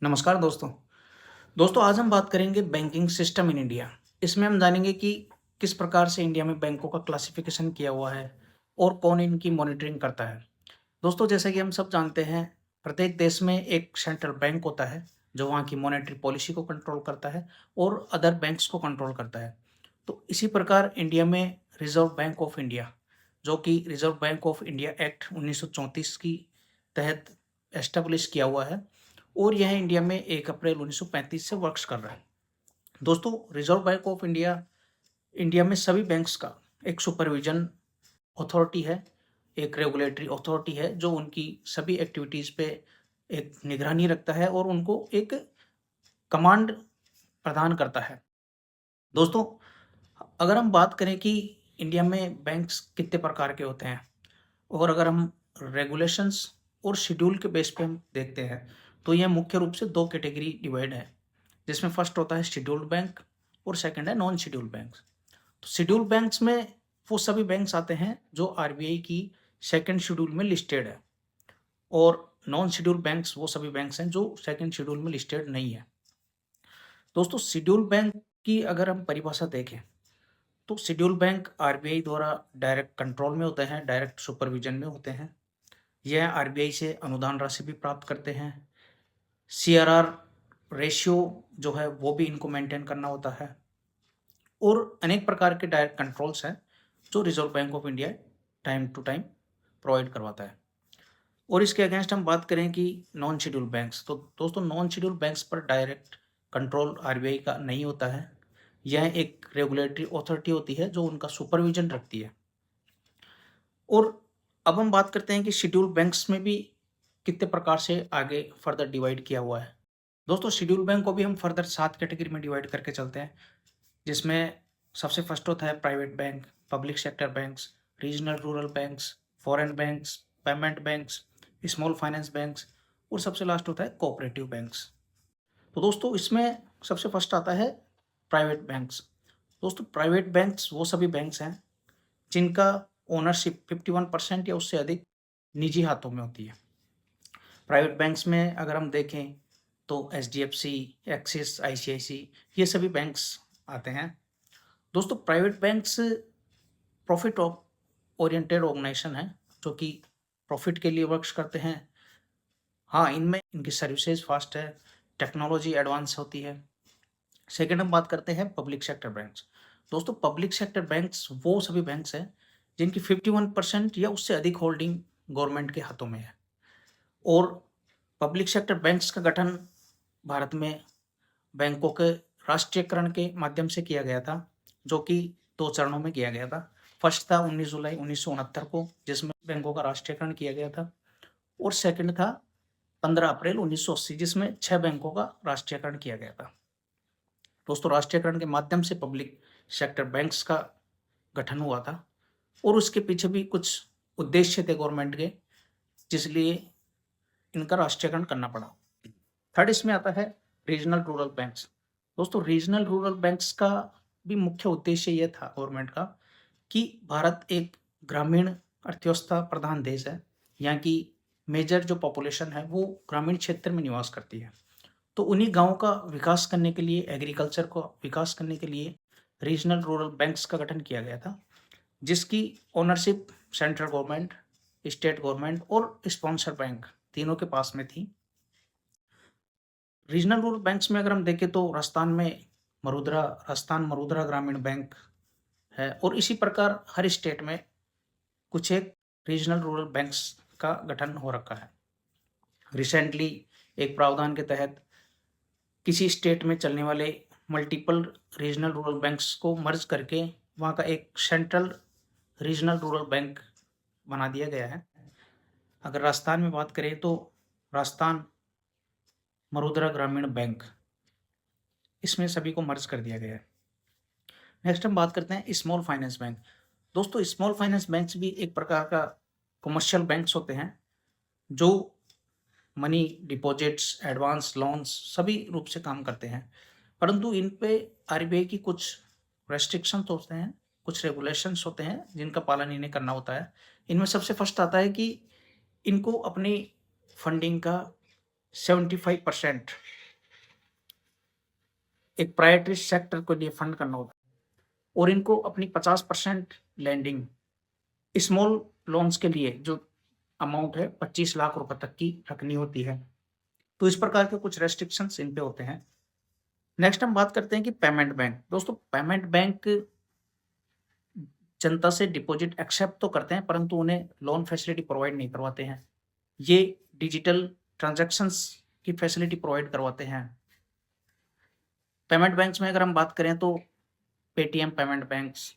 नमस्कार दोस्तों। दोस्तों आज हम बात करेंगे बैंकिंग सिस्टम इन इंडिया। इसमें हम जानेंगे कि किस प्रकार से इंडिया में बैंकों का क्लासिफिकेशन किया हुआ है और कौन इनकी मॉनिटरिंग करता है। दोस्तों जैसा कि हम सब जानते हैं, प्रत्येक देश में एक सेंट्रल बैंक होता है जो वहाँ की मॉनेटरी पॉलिसी को कंट्रोल करता है और अदर बैंक्स को कंट्रोल करता है। तो इसी प्रकार इंडिया में रिज़र्व बैंक ऑफ इंडिया, जो कि reserve bank of India act 1934 की तहत एस्टेब्लिश किया हुआ है और यह इंडिया में 1 अप्रैल 1935 से वर्क्स कर रहा है। दोस्तों reserve bank of India, India में सभी बैंक्स का एक सुपरविज़न अथॉरिटी है, एक रेगुलेटरी अथॉरिटी है जो उनकी सभी एक्टिविटीज़ पे एक निगरानी रखता है और उनको एक कमांड प्रदान करता है। दोस्तों अगर हम बात करें कि इंडिया में बैंक्स कितने प्रकार के होते हैं और अगर हम रेगुलेशंस और शेड्यूल के बेस पे हम देखते हैं, तो यह मुख्य रूप से 2 कैटेगरी डिवाइड है, जिसमें फर्स्ट होता है शेड्यूल्ड बैंक और सेकंड है नॉन शेड्यूल्ड बैंक्स। तो शेड्यूल्ड बैंक्स में वो सभी बैंक्स आते हैं जो आरबीआई की सेकंड शेड्यूल में लिस्टेड है और नॉन शेड्यूल्ड बैंक्स वो सभी बैंक्स हैं जो सेकंड शेड्यूल में लिस्टेड नहीं है। दोस्तों शेड्यूल्ड बैंक की अगर हम परिभाषा देखें, तो शेड्यूल्ड बैंक आरबीआई द्वारा डायरेक्ट कंट्रोल में होते हैं, डायरेक्ट सुपरविजन में होते हैं। यह आरबीआई से अनुदान राशि भी प्राप्त करते हैं। सीआरआर रेशियो जो है वो भी इनको मेंटेन करना होता है और अनेक प्रकार के डायरेक्ट कंट्रोल्स हैं जो reserve bank of India time to time provide करवाता है। और इसके अगेंस्ट हम बात करें कि नॉन शेड्यूल्ड बैंक्स, तो दोस्तों नॉन शेड्यूल्ड बैंक्स पर डायरेक्ट कंट्रोल आरबीआई का नहीं होता है। यह एक रेगुलेटरी अथॉरिटी होती है जो उनका सुपरविजन रखती है। और अब हम बात करते हैं कि शेड्यूल्ड बैंक्स में भी कितने प्रकार से आगे फर्दर डिवाइड किया हुआ है। दोस्तों शेड्यूल्ड बैंक को भी हम फर्दर 7 कैटेगरी में डिवाइड करके चलते हैं, जिसमें सबसे फर्स्ट होता है private bank, public sector banks, regional rural banks, foreign banks, payment banks, small finance banks और सबसे लास्ट होता है कोऑपरेटिव बैंक्स। तो दोस्तों इसमें सबसे फर्स्ट आता है प्राइवेट बैंक्स। दोस्तों प्राइवेट बैंक्स वो सभी बैंक्स हैं जिनका ओनरशिप 51% या उससे अधिक निजी हाथों में होती है। प्राइवेट बैंक्स में अगर हम देखें तो एचडीएफसी, एक्सिस, आईसीआईसी, ये सभी बैंक्स आते हैं। दोस्तों private banks profit oriented organisation है जो कि प्रॉफिट के लिए वर्क्स करते हैं। हाँ, इनमें इनकी सर्विसेज फास्ट है, टेक्नोलॉजी एडवांस होती है। सेकेंड हम बात करते हैं पब्लिक सेक्टर बैंक्स। दोस्तों पब्लिक सेक्टर बैंक्स वो सभी बैंक्स हैं जिनकी 51% या उससे अधिक होल्डिंग गवर्नमेंट के हाथों में है। और पब्लिक सेक्टर बैंक्स का गठन भारत में बैंकों के राष्ट्रीयकरण के माध्यम से किया गया था, जो कि 2 चरणों में किया गया था। फर्स्ट था 19 जुलाई 1969 को, जिसमें बैंकों का राष्ट्रीयकरण किया गया था और सेकंड था 15 अप्रैल 1980, जिसमें 6 बैंकों का राष्ट्रीयकरण किया गया था। दोस्तों राष्ट्रीयकरण के माध्यम से पब्लिक सेक्टर बैंक्स का गठन हुआ था और उसके पीछे भी कुछ उद्देश्य थे गवर्नमेंट के, जिसलिए इनका राष्ट्रीयकरण करना पड़ा। थर्ड इसमें आता है रीजनल रूरल बैंक्स। दोस्तों रीजनल रूरल बैंक्स का भी मुख्य उद्देश्य यह था गवर्नमेंट का कि भारत एक ग्रामीण अर्थव्यवस्था प्रधान देश है। यहाँ की मेजर जो पॉपुलेशन है वो ग्रामीण क्षेत्र में निवास करती है। तो उन्हीं गाँव का विकास करने के लिए, एग्रीकल्चर को विकास करने के लिए रीजनल रूरल बैंक्स का गठन किया गया था, जिसकी ownership central government, state government और स्पॉन्सर बैंक तीनों के पास में थी। रीजनल रूरल बैंक्स में अगर हम देखें तो राजस्थान मरुद्रा ग्रामीण बैंक है और इसी प्रकार हर स्टेट में कुछ एक रीजनल रूरल बैंक्स का गठन हो रखा है। रिसेंटली एक प्रावधान के तहत किसी स्टेट में चलने वाले मल्टीपल रीजनल रूरल बैंक्स को मर्ज करके वहाँ का एक सेंट्रल रीजनल रूरल बैंक बना दिया गया है। अगर राजस्थान में बात करें तो राजस्थान मरुद्रा ग्रामीण बैंक, इसमें सभी को मर्ज कर दिया गया है। नेक्स्ट हम बात करते हैं स्मॉल फाइनेंस बैंक। दोस्तों स्मॉल फाइनेंस बैंक्स भी एक प्रकार का कमर्शियल बैंक्स होते हैं जो मनी डिपॉजिट्स, एडवांस लोन्स सभी रूप से काम करते हैं, परंतु इन पे आरबीआई की कुछ रेस्ट्रिक्शंस होते हैं, कुछ रेगुलेशंस होते हैं जिनका पालन इन्हें करना होता है। इनमें सबसे फर्स्ट आता है कि इनको अपनी फंडिंग का 75% एक प्राइवेट सेक्टर के लिए फंड करना होता है और इनको अपनी 50% लैंडिंग स्मॉल लोन्स के लिए जो अमाउंट है 25 लाख रुपए तक की रखनी होती है। तो इस प्रकार के कुछ रेस्ट्रिक्शंस इन पे होते हैं। नेक्स्ट हम बात करते हैं कि पेमेंट बैंक। दोस्तों पेमेंट बैंक जनता से डिपॉजिट एक्सेप्ट तो करते हैं परंतु उन्हें लोन फैसिलिटी प्रोवाइड नहीं करवाते हैं। ये डिजिटल ट्रांजैक्शंस की फैसिलिटी प्रोवाइड करवाते हैं। पेमेंट बैंक्स में अगर हम बात करें तो Paytm payment banks,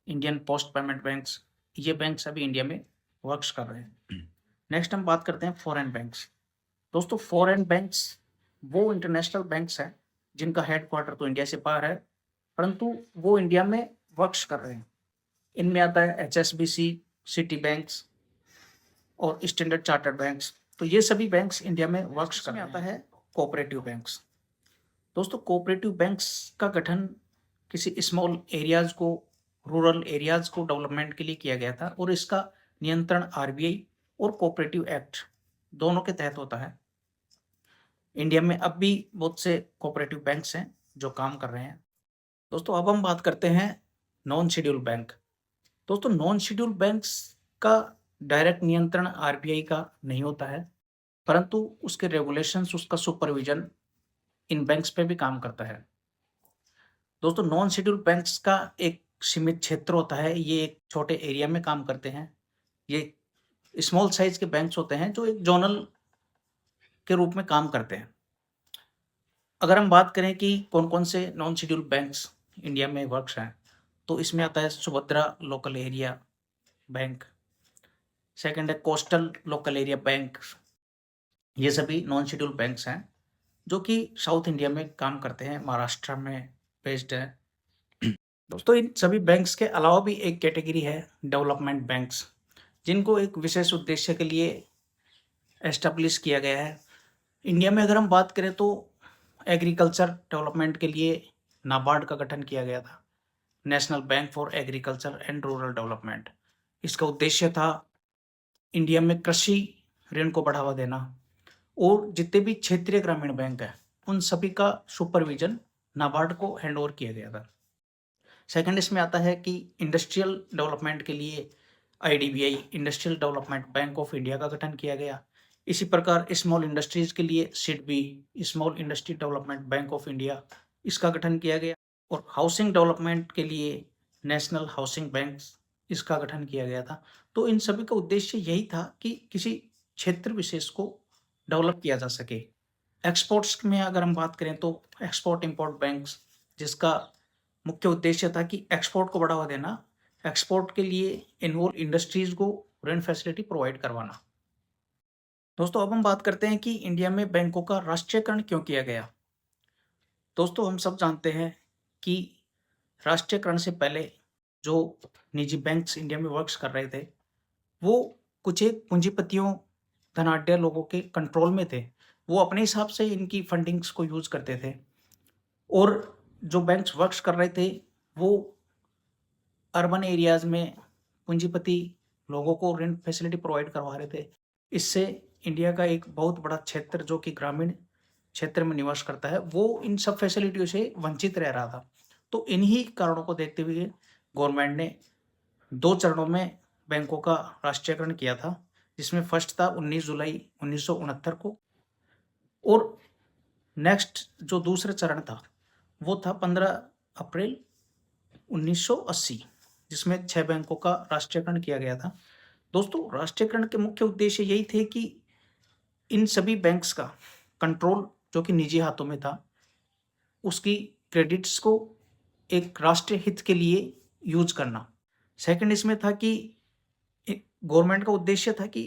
Indian post payment banks, ये बैंक्स अभी इंडिया में वर्क्स कर रहे हैं। नेक्स्ट हम बात करते हैं फॉरेन बैंक्स। दोस्तों फॉरेन बैंक्स वो इंटरनेशनल बैंक्स हैं जिनका हेडक्वार्टर तो इंडिया से बाहर है परंतु वो इंडिया में वर्क्स कर रहे हैं। इनमें आता है एचएसबीसी, सिटी बैंक्स और स्टैंडर्ड चार्टर्ड बैंक्स। तो ये सभी बैंक्स इंडिया में वर्क्स कर रहे हैं। आता है कोऑपरेटिव बैंक्स। दोस्तों कोऑपरेटिव बैंक्स का गठन किसी स्मॉल एरियाज को, रूरल एरियाज को डेवलपमेंट के लिए किया गया था और इसका नियंत्रण आरबीआई और कोऑपरेटिव एक्ट दोनों के तहत होता है। इंडिया में अब भी बहुत से कोऑपरेटिव बैंक्स हैं जो काम कर रहे हैं। दोस्तों अब हम बात करते हैं नॉन शेड्यूल बैंक। दोस्तों नॉन शेड्यूल बैंक्स का डायरेक्ट नियंत्रण आरबीआई का नहीं होता है परंतु उसके रेगुलेशंस, उसका सुपरविजन इन बैंक्स पे भी काम करता है। दोस्तों नॉन शेड्यूल बैंक्स का एक सीमित क्षेत्र होता है, ये एक छोटे एरिया में काम करते हैं। ये स्मॉल साइज के बैंक्स होते हैं जो एक जोनल के रूप में काम करते हैं। अगर हम बात करें कि कौन कौन से नॉन शेड्यूल बैंक्स इंडिया में वर्क्स हैं तो इसमें आता है Subhadra local area bank, second है कोस्टल लोकल एरिया बैंक। ये सभी नॉन शेड्यूल बैंक्स हैं जो कि साउथ इंडिया में काम करते हैं, महाराष्ट्र में बेस्ड है। दोस्तों इन सभी बैंक्स के अलावा भी एक कैटेगरी है डेवलपमेंट बैंक्स, जिनको एक विशेष उद्देश्य के लिए एस्टेब्लिश किया गया है। इंडिया में अगर हम बात करें तो एग्रीकल्चर डेवलपमेंट के लिए नाबार्ड का गठन किया गया था, national bank for agriculture and rural development. इसका उद्देश्य था इंडिया में कृषि ऋण को बढ़ावा देना और जितने भी क्षेत्रीय ग्रामीण बैंक हैं उन सभी का सुपरविजन नाबार्ड को हैंड ओवर किया गया था। सेकंड इसमें आता है कि इंडस्ट्रियल डेवलपमेंट के लिए IDBI, industrial development bank of India का गठन किया गया। इसी प्रकार स्मॉल इंडस्ट्रीज के लिए SIDBI, small industry development bank of India, इसका गठन किया गया। और हाउसिंग डेवलपमेंट के लिए नेशनल हाउसिंग बैंक, इसका गठन किया गया था। तो इन सभी का उद्देश्य यही था कि किसी क्षेत्र विशेष को डेवलप किया जा सके। एक्सपोर्ट्स में अगर हम बात करें तो एक्सपोर्ट इंपोर्ट बैंक्स, जिसका मुख्य उद्देश्य था कि एक्सपोर्ट को बढ़ावा देना, एक्सपोर्ट के लिए इन्वॉल्व इंडस्ट्रीज को ऋण फैसिलिटी प्रोवाइड करवाना। दोस्तों अब हम बात करते हैं कि इंडिया में बैंकों का राष्ट्रीयकरण क्यों किया गया। दोस्तों हम सब जानते हैं कि राष्ट्रीयकरण से पहले जो निजी बैंक्स इंडिया में वर्क्स कर रहे थे वो कुछ एक पूंजीपतियों, धनाढ्य लोगों के कंट्रोल में थे। वो अपने हिसाब से इनकी फंडिंग्स को यूज करते थे और जो बैंक्स वर्क्स कर रहे थे वो अर्बन एरियाज में पूंजीपति लोगों को ऋण फैसिलिटी प्रोवाइड करवा रहे थे। इससे इंडिया का एक बहुत बड़ा क्षेत्र जो कि ग्रामीण क्षेत्र में निवास करता है वो इन सब फैसिलिटियों से वंचित रह रहा था। तो इन्हीं कारणों को देखते हुए गवर्नमेंट ने 2 चरणों में बैंकों का राष्ट्रीयकरण किया था, जिसमें फर्स्ट था 19 जुलाई 1969 को और नेक्स्ट जो दूसरा चरण था वो था 15 अप्रैल 1980, जिसमें 6 बैंकों का राष्ट्रीयकरण किया गया था। दोस्तों राष्ट्रीयकरण के मुख्य उद्देश्य यही थे कि इन सभी बैंक्स का कंट्रोल जो कि निजी हाथों में था, उसकी क्रेडिट्स को एक राष्ट्रीय हित के लिए यूज करना। सेकंड इसमें था कि गवर्नमेंट का उद्देश्य था कि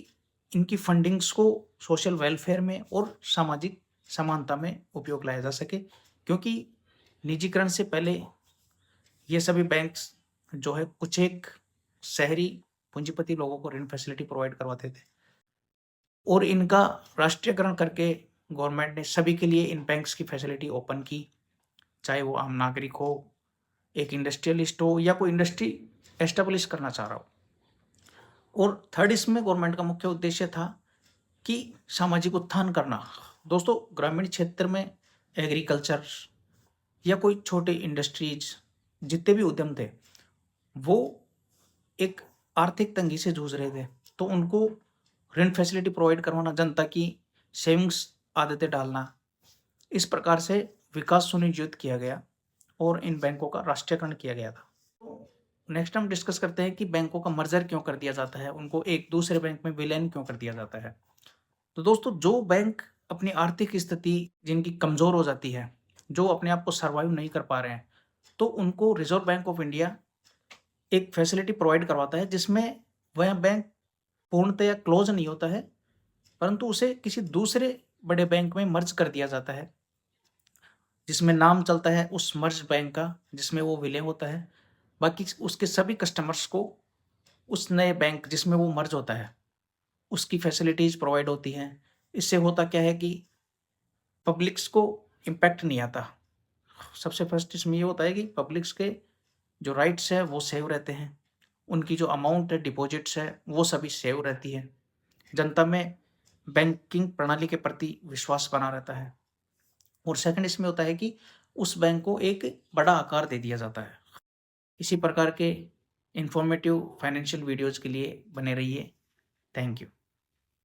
इनकी फंडिंग्स को सोशल वेलफेयर में और सामाजिक समानता में उपयोग लाया जा सके, क्योंकि निजीकरण से पहले ये सभी बैंक्स जो है कुछ एक शहरी पूंजीपति लोगों को ऋण फैसिलिटी प्रोवाइड करवाते थे और इनका राष्ट्रीयकरण करके गवर्नमेंट ने सभी के लिए इन बैंक्स की फैसिलिटी ओपन की, चाहे वो आम नागरिक हो, एक इंडस्ट्रियलिस्ट हो या कोई इंडस्ट्री एस्टेब्लिश करना चाह रहा हो। और थर्ड इसमें गवर्नमेंट का मुख्य उद्देश्य था कि सामाजिक उत्थान करना, दोस्तों ग्रामीण क्षेत्र में एग्रीकल्चर या कोई छोटे इंडस्ट्रीज जितने भी उद्यम थे वो एक आर्थिक तंगी से जूझ रहे थे, तो उनको ऋण फैसिलिटी प्रोवाइड करवाना, जनता की सेविंग्स आदतें डालना, इस प्रकार से विकास सुनिश्चित किया गया और इन बैंकों का राष्ट्रीयकरण किया गया था। नेक्स्ट हम डिस्कस करते हैं कि बैंकों का मर्जर क्यों कर दिया जाता है, उनको एक दूसरे बैंक में विलयन क्यों कर दिया जाता है। तो दोस्तों जो बैंक अपनी आर्थिक स्थिति जिनकी कमजोर हो जाती है, जो अपने आप को सर्वाइव नहीं कर पा रहे हैं, तो उनको रिजर्व बैंक ऑफ इंडिया एक फैसिलिटी प्रोवाइड करवाता है जिसमें वह बैंक पूर्णतया क्लोज नहीं होता है, परंतु उसे किसी दूसरे बड़े बैंक में मर्ज कर दिया जाता है, जिसमें नाम चलता है उस मर्ज बैंक का जिसमें वो विलय होता है। बाकी उसके सभी कस्टमर्स को उस नए बैंक जिसमें वो मर्ज होता है उसकी फैसिलिटीज प्रोवाइड होती हैं। इससे होता क्या है कि पब्लिक्स को इम्पैक्ट नहीं आता। सबसे फर्स्ट इसमें ये होता है कि पब्लिक्स के जो राइट्स है वो सेव रहते हैं, उनकी जो अमाउंट है डिपॉजिट्स है वो सभी सेव रहती है, जनता में बैंकिंग प्रणाली के प्रति विश्वास बना रहता है। और सेकंड इसमें होता है कि उस बैंक को एक बड़ा आकार दे दिया जाता है। इसी प्रकार के इंफॉर्मेटिव फाइनेंशियल वीडियोज़ के लिए बने रहिए। Thank you.